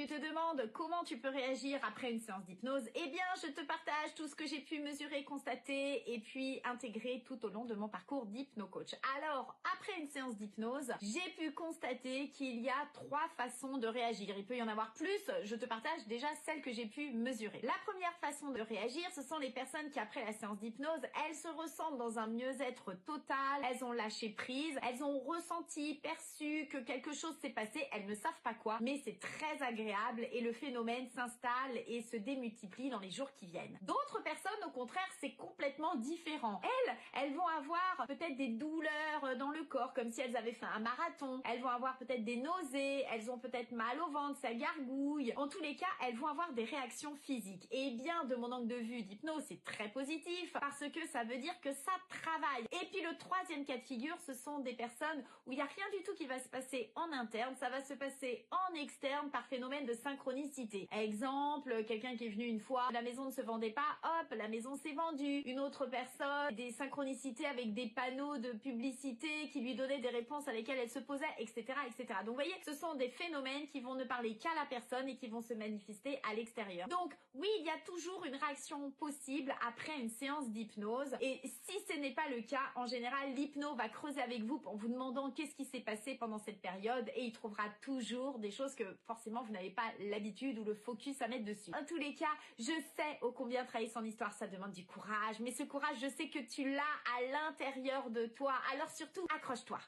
te demandes comment tu peux réagir après une séance d'hypnose, eh bien, je te partage tout ce que j'ai pu mesurer, constater et puis intégrer tout au long de mon parcours d'hypnocoach. Alors, après une séance d'hypnose, j'ai pu constater qu'il y a 3 façons de réagir. Il peut y en avoir plus, je te partage déjà celles que j'ai pu mesurer. La première façon de réagir, ce sont les personnes qui, après la séance d'hypnose, elles se ressentent dans un mieux-être total, elles ont lâché prise, elles ont ressenti, perçu que quelque chose s'est passé, elles ne savent pas quoi, mais c'est très agréable et le phénomène s'installe et se démultiplie dans les jours qui viennent. D'autres personnes, au contraire, c'est complètement différent. Elles vont avoir peut-être des douleurs dans le corps, comme si elles avaient fait un marathon. Elles vont avoir peut-être des nausées, elles ont peut-être mal au ventre, ça gargouille. En tous les cas, elles vont avoir des réactions physiques. Et bien, de mon angle de vue d'hypnose, c'est très positif parce que ça veut dire que ça travaille. Et puis le troisième cas de figure, ce sont des personnes où il n'y a rien du tout qui va se passer en interne, ça va se passer en externe par phénomène de synchronicité. Exemple, quelqu'un qui est venu une fois, la maison ne se vendait pas, hop, la maison s'est vendue. Une autre personne, des synchronicités avec des panneaux de publicité qui lui donnaient des réponses à lesquelles elle se posait, etc., etc. Donc vous voyez, ce sont des phénomènes qui vont ne parler qu'à la personne et qui vont se manifester à l'extérieur. Donc oui, il y a toujours une réaction possible après une séance d'hypnose. Et si ce n'est pas le cas, en général, l'hypno va creuser avec vous en vous demandant qu'est-ce qui s'est passé pendant cette période et il trouvera toujours des choses que forcément vous n'avez pas l'habitude ou le focus à mettre dessus. En tous les cas, je sais ô combien travailler son histoire, ça demande du courage, mais ce courage, je sais que tu l'as à l'intérieur de toi. Alors surtout, accroche-toi.